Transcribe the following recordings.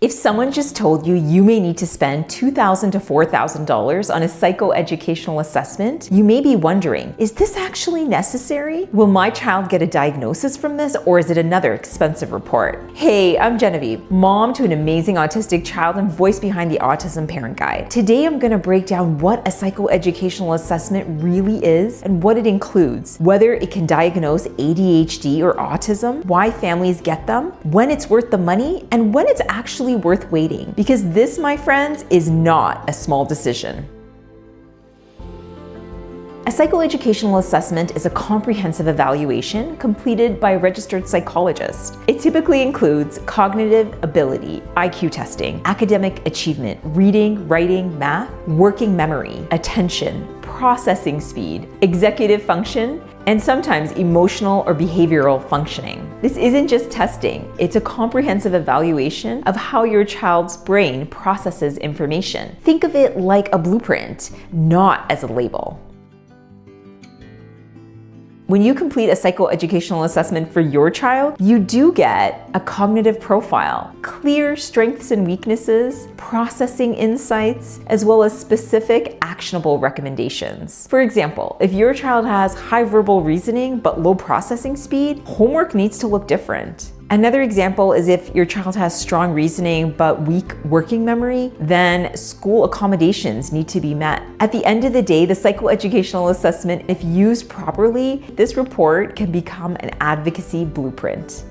If someone just told you you may need to spend $2,000 to $4,000 on a psychoeducational assessment, you may be wondering, is this actually necessary? Will my child get a diagnosis from this, or is it another expensive report? Hey, I'm Genevieve, mom to an amazing autistic child and voice behind the Autism Parent Guide. Today I'm going to break down what a psychoeducational assessment really is and what it includes, whether it can diagnose ADHD or autism, why families get them, when it's worth the money, and when it's actually worth waiting, because this, my friends, is not a small decision. A psychoeducational assessment is a comprehensive evaluation completed by a registered psychologist. It typically includes cognitive ability, IQ testing, academic achievement, reading, writing, math, working memory, attention, processing speed, executive function, and sometimes emotional or behavioral functioning. This isn't just testing, it's a comprehensive evaluation of how your child's brain processes information. Think of it like a blueprint, not as a label. When you complete a psychoeducational assessment for your child, you do get a cognitive profile, clear strengths and weaknesses, processing insights, as well as specific actionable recommendations. For example, if your child has high verbal reasoning but low processing speed, homework needs to look different. Another example is if your child has strong reasoning but weak working memory, then school accommodations need to be met. At the end of the day, the psychoeducational assessment, if used properly, this report can become an advocacy blueprint.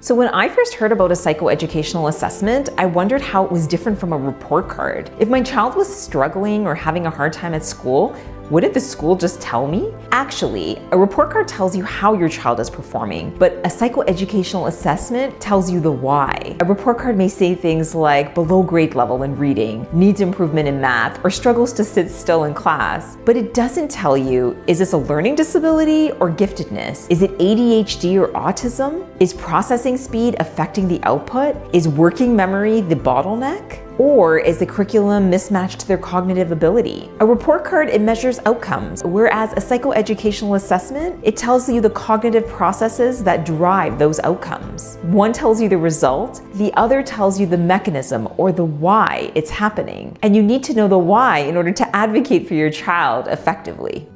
So when I first heard about a psychoeducational assessment, I wondered how it was different from a report card. If my child was struggling or having a hard time at school, wouldn't the school just tell me? Actually, a report card tells you how your child is performing, but a psychoeducational assessment tells you the why. A report card may say things like below grade level in reading, needs improvement in math, or struggles to sit still in class. But it doesn't tell you, is this a learning disability or giftedness? Is it ADHD or autism? Is processing speed affecting the output? Is working memory the bottleneck? Or is the curriculum mismatched to their cognitive ability? A report card, it measures outcomes, whereas a psychoeducational assessment, it tells you the cognitive processes that drive those outcomes. One tells you the result, the other tells you the mechanism or the why it's happening. And you need to know the why in order to advocate for your child effectively.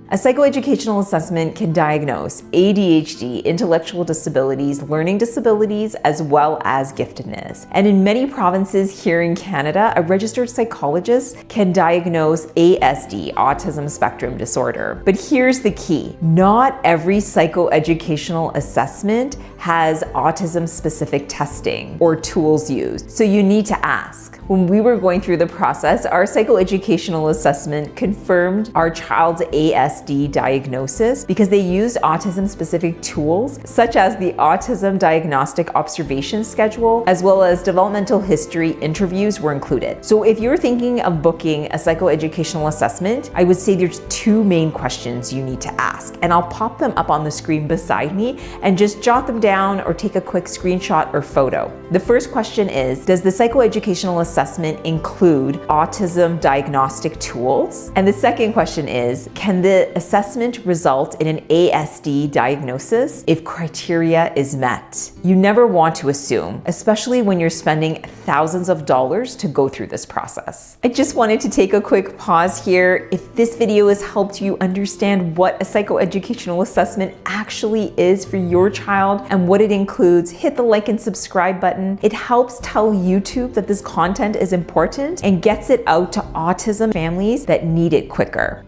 A psychoeducational assessment can diagnose ADHD, intellectual disabilities, learning disabilities, as well as giftedness. And in many provinces here in Canada, a registered psychologist can diagnose ASD, autism spectrum disorder. But here's the key. Not every psychoeducational assessment has autism-specific testing or tools used. So you need to ask. When we were going through the process, our psychoeducational assessment confirmed our child's ASD diagnosis because they used autism-specific tools such as the Autism Diagnostic Observation Schedule, as well as developmental history interviews were included. So if you're thinking of booking a psychoeducational assessment, I would say there's two main questions you need to ask, and I'll pop them up on the screen beside me and just jot them down or take a quick screenshot or photo. The first question is, does the psychoeducational assessment include autism diagnostic tools? And the second question is, can the assessment result in an ASD diagnosis if criteria is met? You never want to assume, especially when you're spending thousands of dollars to go through this process. I just wanted to take a quick pause here. If this video has helped you understand what a psychoeducational assessment actually is for your child and what it includes, hit the like and subscribe button. It helps tell YouTube that this content is important and gets it out to autism families that need it quicker.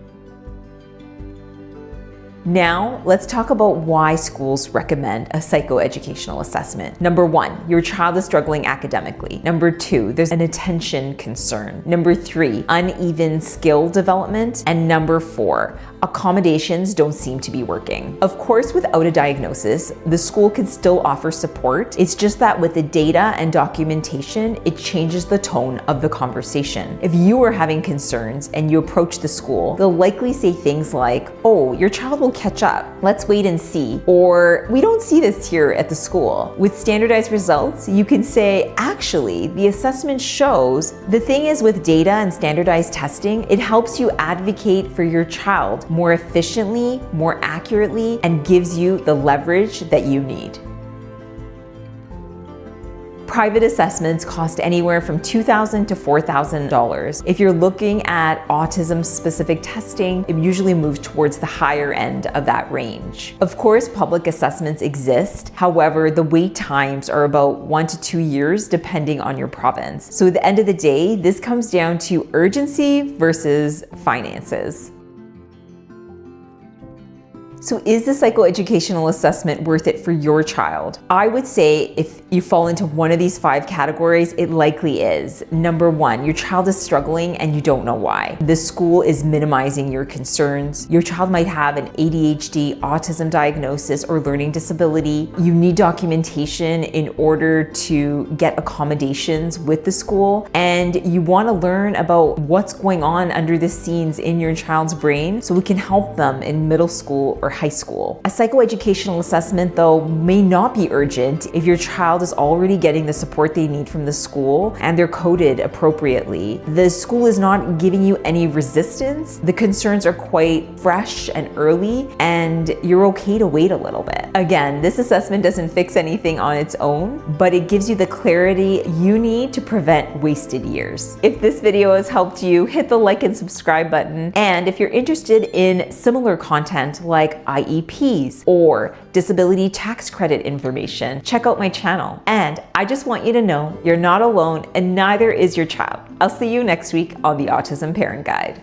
Now, let's talk about why schools recommend a psychoeducational assessment. Number one, your child is struggling academically. Number two, there's an attention concern. Number three, uneven skill development. And number four, accommodations don't seem to be working. Of course, without a diagnosis, the school can still offer support. It's just that with the data and documentation, it changes the tone of the conversation. If you are having concerns and you approach the school, they'll likely say things like, oh, your child will catch up. Let's wait and see. Or we don't see this here at the school. With standardized results, you can say, actually, the assessment shows. The thing is, with data and standardized testing, it helps you advocate for your child more efficiently, more accurately, and gives you the leverage that you need. Private assessments cost anywhere from $2,000 to $4,000. If you're looking at autism-specific testing, it usually moves towards the higher end of that range. Of course, public assessments exist. However, the wait times are about 1 to 2 years depending on your province. So at the end of the day, this comes down to urgency versus finances. So is the psychoeducational assessment worth it for your child? I would say if you fall into one of these 5 categories, it likely is. Number 1, your child is struggling and you don't know why. The school is minimizing your concerns. Your child might have an ADHD, autism diagnosis, or learning disability. You need documentation in order to get accommodations with the school, and you want to learn about what's going on under the scenes in your child's brain so we can help them in middle school or high school. A psychoeducational assessment, though, may not be urgent if your child is already getting the support they need from the school and they're coded appropriately. The school is not giving you any resistance. The concerns are quite fresh and early, and you're okay to wait a little bit. Again, this assessment doesn't fix anything on its own, but it gives you the clarity you need to prevent wasted years. If this video has helped you, hit the like and subscribe button. And if you're interested in similar content like IEPs or disability tax credit information, check out my channel. And I just want you to know you're not alone, and neither is your child. I'll see you next week on the Autism Parent Guide.